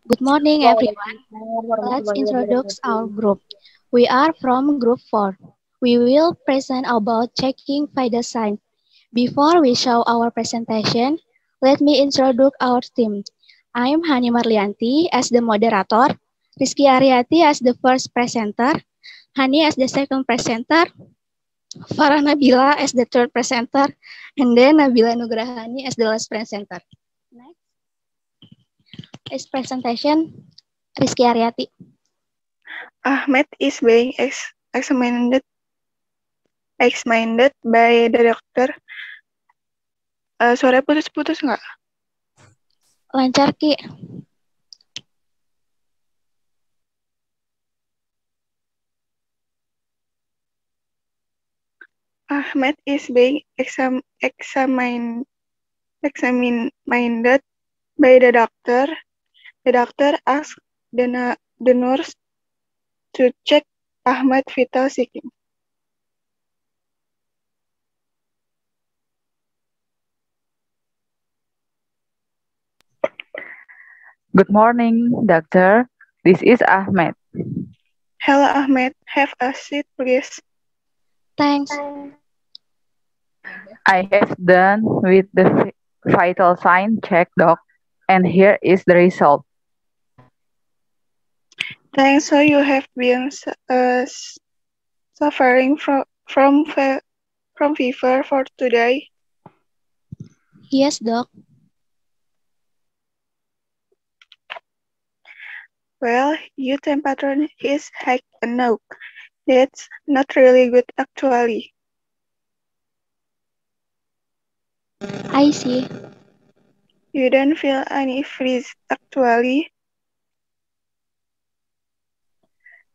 Good morning, everyone. Let's introduce our group. We are from Group 4. We will present about checking vital signs. Before we show our presentation, let me introduce our team. I'm Hani Marlianti as the moderator, Rizky Ariati as the first presenter, Hani as the second presenter, Farah Nabila as the third presenter, and then Nabila Nugrahani as the last presenter. Next is presentation Rizky Ariati. Ahmed is being examined by the doctor. Suara putus-putus nggak? Lancar Ki. Ahmed is being examined by the doctor. The doctor asks the nurse to check Ahmed vital signs. Good morning, doctor. This is Ahmed. Hello, Ahmed. Have a seat, please. Thanks. I have done with the vital sign check, doc, and here is the result. Thanks. So you have been suffering from fever for today. Yes, Doc. Well, your temperature is high now. That's not really good, actually. I see. You don't feel any freeze, actually.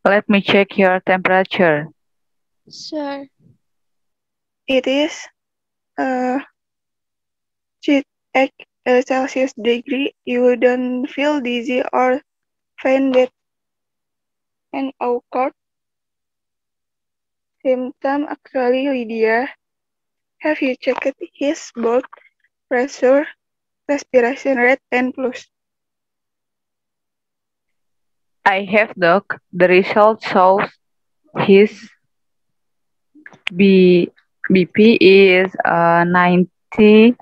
Let me check your temperature. Sure. It is uh, 8 Celsius degree. You don't feel dizzy or faint and awkward symptom, actually, Lydia. Have you checked his blood pressure, respiration rate, and pulse? I have, doc. The result shows his BP is 90.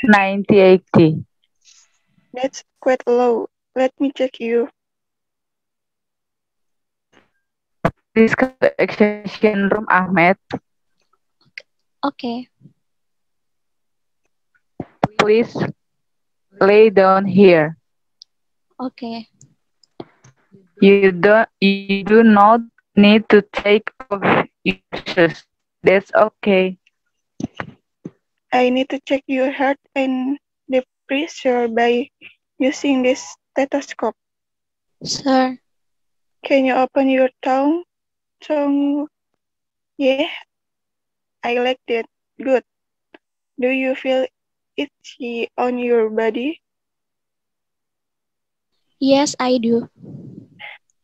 80. That's quite low. Let me check you. Please come to extraction room, Ahmed. Okay. Please lay down here. Okay. You do not need to take off your shoes. That's okay. I need to check your heart and the pressure by using this stethoscope. Sure. Can you open your tongue? Yeah, I like that. Good. Do you feel itchy on your body? Yes, I do.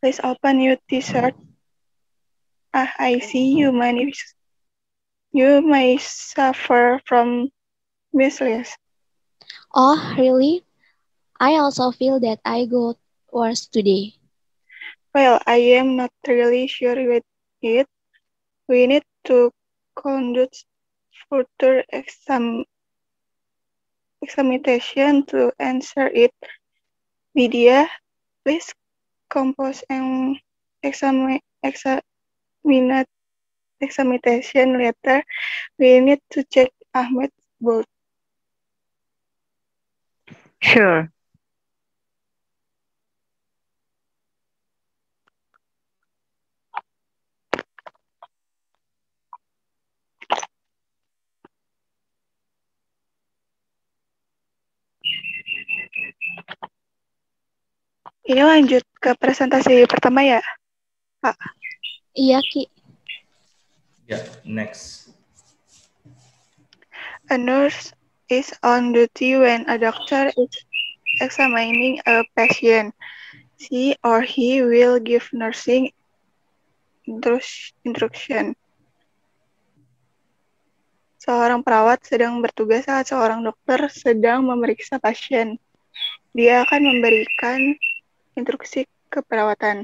Please open your t-shirt. I see you may suffer from measles. Oh, really? I also feel that I got worse today. Well, I am not really sure with it. We need to conduct further examination to answer it. Lydia, please compose an examination letter. We need to check Ahmed's blood. Sure. Ini lanjut ke presentasi pertama ya, Pak? Iya, Ki. Yeah, next. A nurse is on duty when a doctor is examining a patient. She or he will give nursing instruction. Seorang perawat sedang bertugas saat seorang dokter sedang memeriksa pasien. Dia akan memberikan instruksi keperawatan.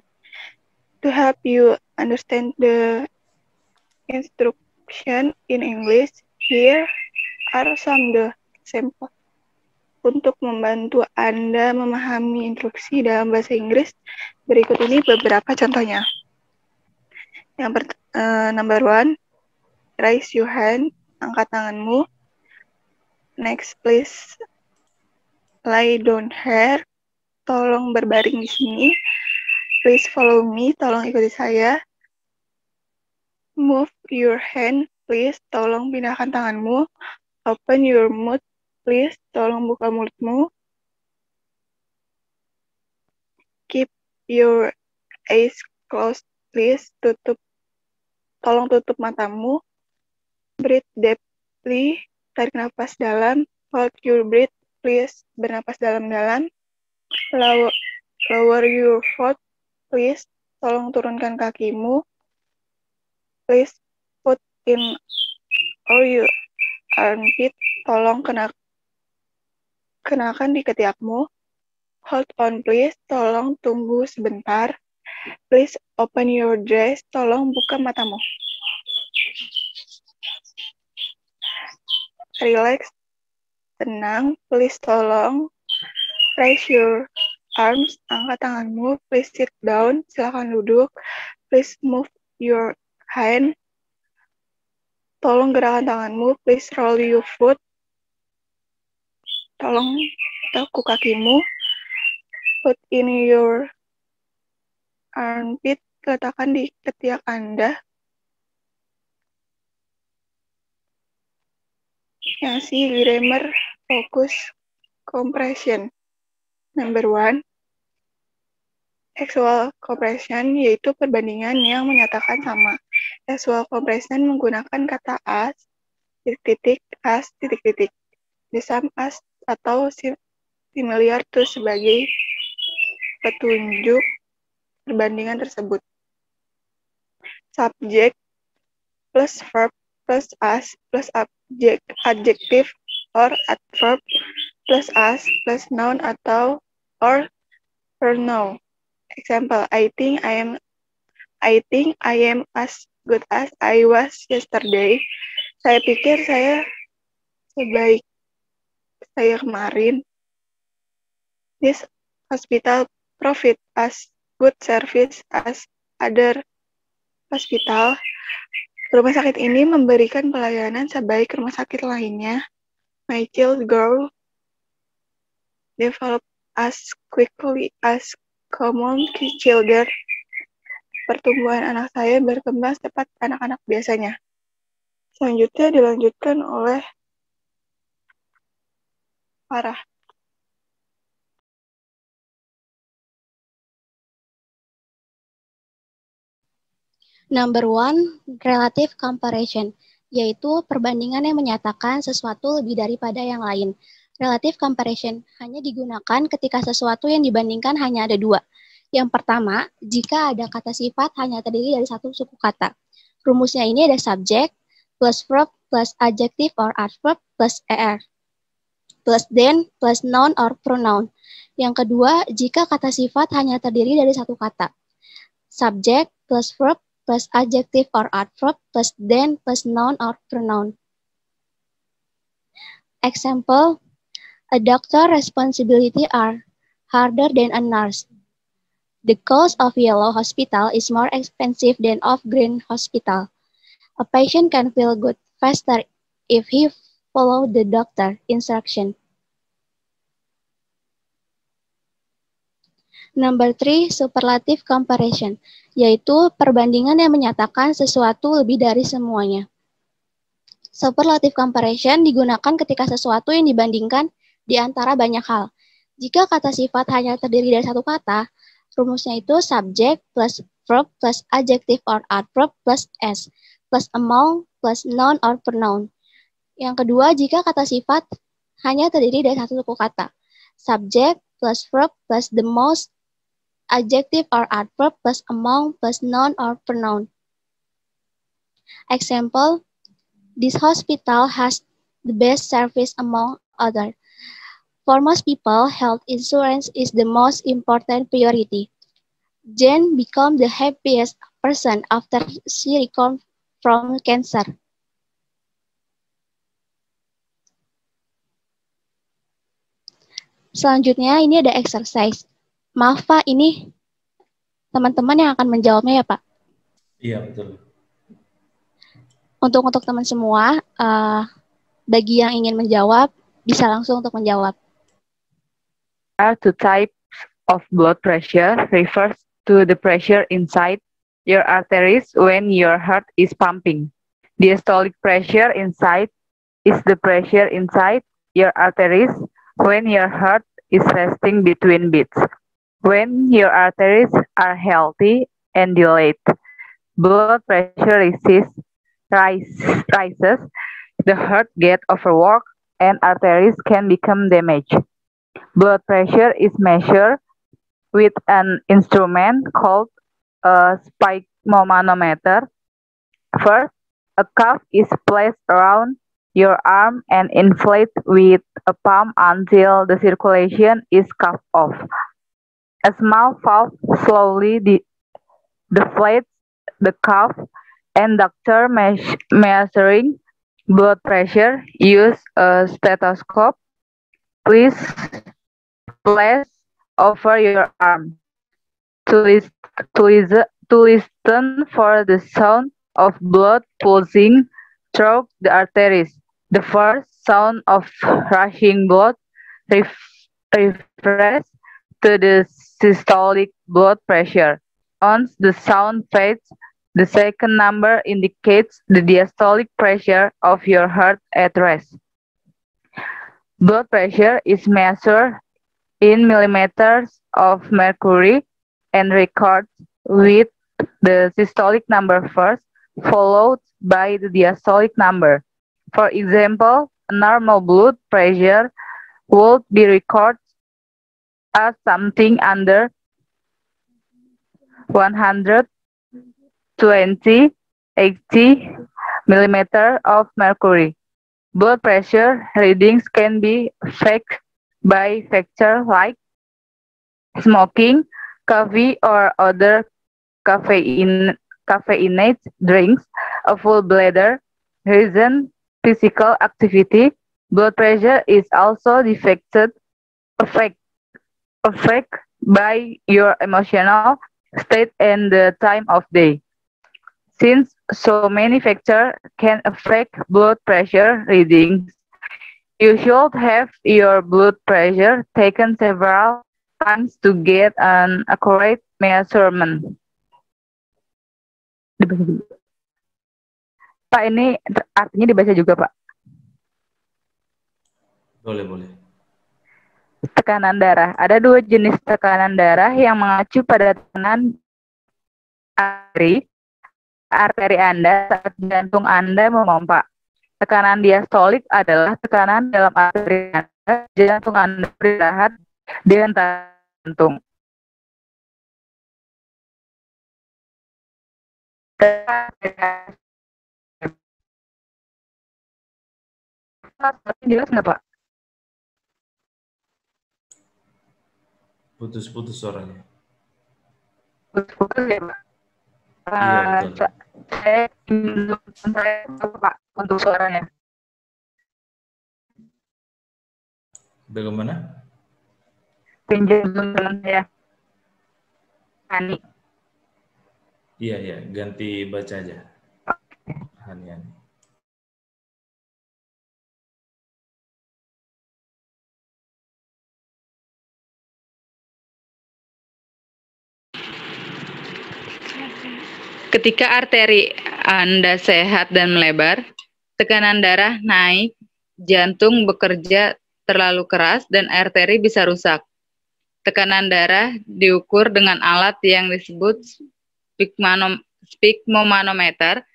To help you understand the instruction in English, here are some the examples. Untuk membantu Anda memahami instruksi dalam bahasa Inggris, berikut ini beberapa contohnya. Number 1, raise your hand, angkat tanganmu. Next, please lie down here, tolong berbaring di sini. Please follow me, tolong ikuti saya. Move your hand, please, tolong pindahkan tanganmu. Open your mouth, please, tolong buka mulutmu. Keep your eyes closed, please, tolong tutup matamu. Breathe deeply, tarik nafas dalam. Hold your breath, please, bernapas dalam-dalam. Lower your foot, please, tolong turunkan kakimu. Please put in all your armpit, tolong kenakan di ketiakmu. Hold on, please, tolong tunggu sebentar. Please open your dress, tolong buka matamu. Relax, tenang, please, tolong. Raise your arms, angkat tanganmu. Please sit down, silakan duduk. Please move your hand, tolong gerakan tanganmu. Please roll your foot, tolong tekuk kakimu. Put in your armpit, letakkan di ketiak Anda. Yang C, grammar, focus, compression. Number 1, actual compression, yaitu perbandingan yang menyatakan sama. Actual compression menggunakan kata as, as, the same as, atau similar to sebagai petunjuk perbandingan tersebut. Subject plus verb plus as plus adjective or adverb plus as plus noun atau or pronoun. Example, I think I am as good as I was yesterday. Saya pikir saya sebaik saya kemarin. This hospital provide as good service as other hospital. Rumah sakit ini memberikan pelayanan sebaik rumah sakit lainnya. My child grow develop as quickly as common children. Pertumbuhan anak saya berkembang cepat anak-anak biasanya. Selanjutnya dilanjutkan oleh Farah. Number 1, relative comparison, yaitu perbandingan yang menyatakan sesuatu lebih daripada yang lain. Relative comparison hanya digunakan ketika sesuatu yang dibandingkan hanya ada dua. Yang pertama, jika ada kata sifat hanya terdiri dari satu suku kata. Rumusnya ini ada subject, plus verb, plus adjective or adverb, plus er, plus then, plus noun or pronoun. Yang kedua, jika kata sifat hanya terdiri dari satu kata. Subject, plus verb, plus adjective or adverb, plus then, plus noun or pronoun. Example, a doctor's responsibilities are harder than a nurse. The cost of yellow hospital is more expensive than of green hospital. A patient can feel good faster if he follow the doctor instruction. Number 3, superlative comparison, yaitu perbandingan yang menyatakan sesuatu lebih dari semuanya. Superlative comparison digunakan ketika sesuatu yang dibandingkan di antara banyak hal. Jika kata sifat hanya terdiri dari satu kata, rumusnya itu subject plus verb plus adjective or adverb plus s plus among plus noun or pronoun. Yang kedua, jika kata sifat hanya terdiri dari satu suku kata, subject plus verb plus the most, adjective or adverb plus among plus noun or pronoun. Example, This hospital has the best service among others. For most people, health insurance is the most important priority. Jane became the happiest person after she recovered from cancer. Selanjutnya ini ada exercise. Maaf Pak, ini teman-teman yang akan menjawabnya ya Pak. Iya, betul. Untuk teman semua, bagi yang ingin menjawab, bisa langsung untuk menjawab. There are two types of blood pressure, refers to the pressure inside your arteries when your heart is pumping. Diastolic pressure inside is the pressure inside your arteries when your heart is resting between beats. When your arteries are healthy and dilate, blood pressure rises, the heart gets overworked, and arteries can become damaged. Blood pressure is measured with an instrument called a sphygmomanometer. First, a cuff is placed around your arm and inflated with a pump until the circulation is cut off. A small valve slowly deflates the cuff, and doctor measuring blood pressure use a stethoscope. Please place over your arm to listen for the sound of blood pulsing through the arteries. The first sound of rushing blood refers to the systolic blood pressure. Once the sound fades, the second number indicates the diastolic pressure of your heart at rest. Blood pressure is measured in millimeters of mercury and recorded with the systolic number first, followed by the diastolic number. For example, a normal blood pressure would be recorded as something under 120/80 millimeter of mercury. Blood pressure readings can be faked by factors like smoking, coffee, or other caffeinated drinks, a full bladder, recent physical activity. Blood pressure is also affected by your emotional state and the time of day. Since so many factors can affect blood pressure readings, you should have your blood pressure taken several times to get an accurate measurement. Pak, ini artinya dibaca juga, Pak. Boleh. Tekanan darah. Ada dua jenis tekanan darah yang mengacu pada tekanan arteri Anda saat jantung Anda memompa. Tekanan diastolik adalah tekanan dalam arteri Anda, jantung Anda beristirahat dengan jantung. Jelas nggak, Pak? Putus-putus suaranya. Putus-putus ya, Pak? Iya, betul. Saya Pak untuk suaranya. Bagaimana? Pinjam Zoom teman saya. Hani. Iya, ganti baca aja. Hani. Ketika arteri Anda sehat dan melebar, tekanan darah naik, jantung bekerja terlalu keras, dan arteri bisa rusak. Tekanan darah diukur dengan alat yang disebut sphygmomanometer.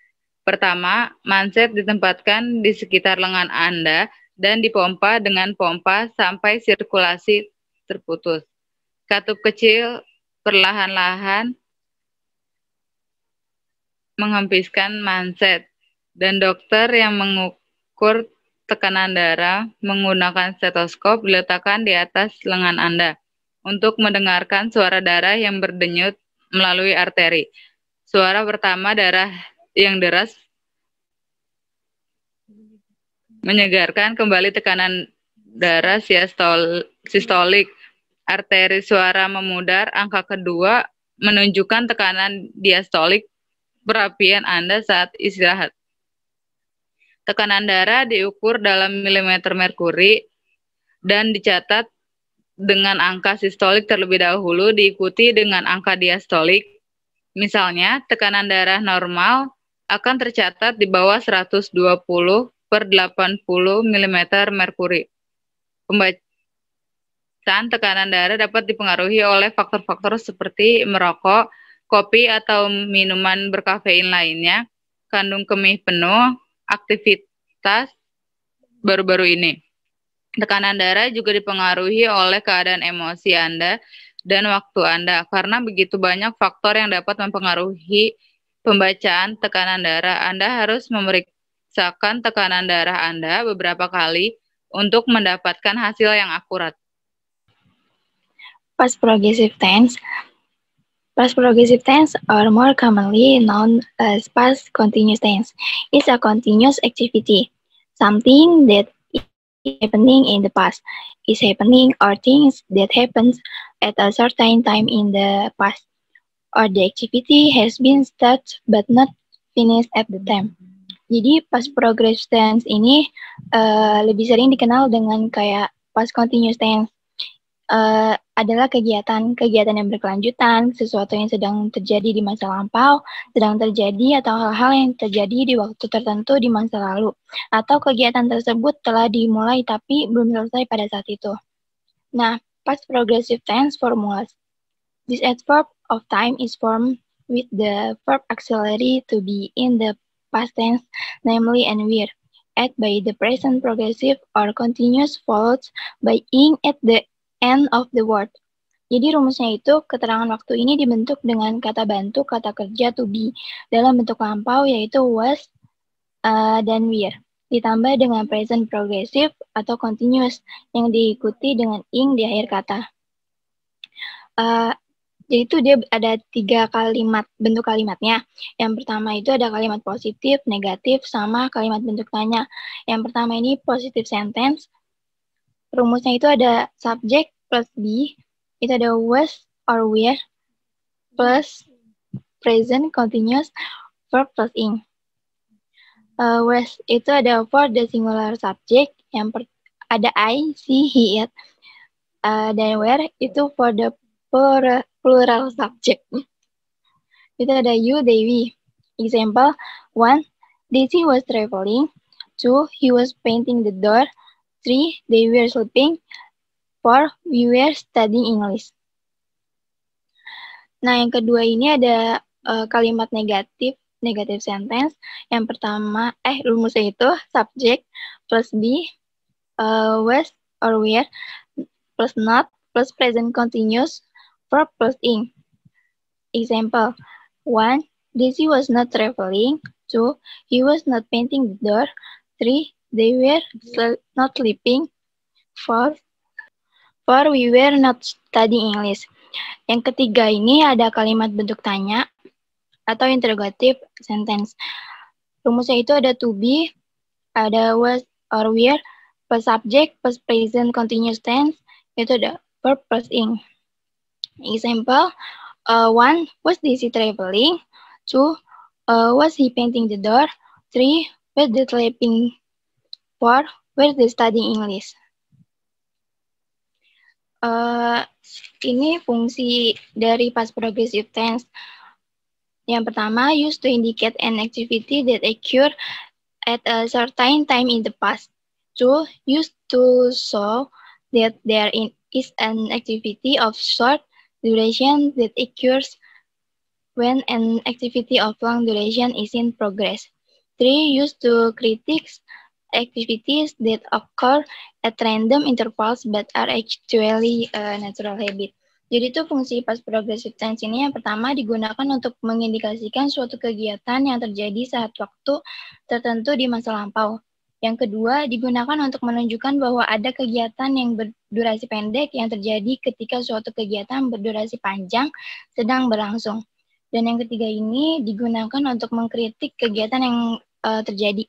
Pertama, manset ditempatkan di sekitar lengan Anda dan dipompa dengan pompa sampai sirkulasi terputus. Katup kecil perlahan-lahan menghempiskan manset dan dokter yang mengukur tekanan darah menggunakan stetoskop diletakkan di atas lengan Anda untuk mendengarkan suara darah yang berdenyut melalui arteri. Suara pertama darah yang deras menyegarkan kembali tekanan darah sistolik. Arteri suara memudar. Angka kedua menunjukkan tekanan diastolik perapian Anda saat istirahat. Tekanan darah diukur dalam milimeter merkuri dan dicatat dengan angka sistolik terlebih dahulu diikuti dengan angka diastolik. Misalnya, tekanan darah normal akan tercatat di bawah 120/80 mm merkuri. Pembacaan tekanan darah dapat dipengaruhi oleh faktor-faktor seperti merokok, kopi atau minuman berkafein lainnya, kandung kemih penuh, aktivitas baru-baru ini. Tekanan darah juga dipengaruhi oleh keadaan emosi Anda dan waktu Anda, karena begitu banyak faktor yang dapat mempengaruhi pembacaan tekanan darah. Anda harus memeriksakan tekanan darah Anda beberapa kali untuk mendapatkan hasil yang akurat. Past progressive tense. Past progressive tense, or more commonly known as past continuous tense, is a continuous activity. Something that is happening in the past is happening, or things that happens at a certain time in the past, or the activity has been started but not finished at the time. Jadi past progressive tense ini lebih sering dikenal dengan kayak past continuous tense. Adalah kegiatan yang berkelanjutan, sesuatu yang sedang terjadi di masa lampau, sedang terjadi, atau hal-hal yang terjadi di waktu tertentu di masa lalu, atau kegiatan tersebut telah dimulai tapi belum selesai pada saat itu. Nah, past progressive tense formulas. This adverb of time is formed with the verb auxiliary to be in the past tense, namely and were, add by the present progressive or continuous, followed by ing at the end of the word. Jadi rumusnya itu, keterangan waktu ini dibentuk dengan kata bantu, kata kerja to be, dalam bentuk lampau yaitu was dan were, ditambah dengan present progressive atau continuous yang diikuti dengan ing di akhir kata. Jadi itu dia ada 3 kalimat bentuk kalimatnya. Yang pertama itu ada kalimat positif, negatif, sama kalimat bentuk tanya. Yang pertama ini positive sentence. Rumusnya itu ada subject plus be, itu ada was or were, plus present continuous verb plus ing. Was itu ada for the singular subject, yang ada I, she, he, it. Dan were itu for the plural subject. Itu ada you, they, we. Example, 1. Daisy was traveling. 2. He was painting the door. 3. They were sleeping. 4. We were studying English. Nah, yang kedua ini ada kalimat negative sentence. Yang pertama, rumusnya itu subject plus be, was or were, plus not, plus present continuous, verb plus ing. Example, 1. Daisy was not traveling. 2. He was not painting the door. 3. They were not sleeping. 4. We were not studying English. Yang ketiga ini ada kalimat bentuk tanya atau interrogative sentence. Rumusnya itu ada to be, ada was or were, plus subject, plus present continuous tense, itu ada verb plus ing. Example, 1. Was Daisy traveling? 2. Was he painting the door? 3. Was they sleeping? 4. Were they studying English? Ini fungsi dari past progressive tense. Yang pertama, used to indicate an activity that occurred at a certain time in the past. 2. Used to show that there is an activity of short duration that occurs when an activity of long duration is in progress. 3. Used to critique activities that occur at random intervals but are actually a natural habit. Jadi itu fungsi past progressive tense ini yang pertama digunakan untuk mengindikasikan suatu kegiatan yang terjadi saat waktu tertentu di masa lampau. Yang kedua digunakan untuk menunjukkan bahwa ada kegiatan yang berdurasi pendek yang terjadi ketika suatu kegiatan berdurasi panjang sedang berlangsung. Dan yang ketiga ini digunakan untuk mengkritik kegiatan yang terjadi.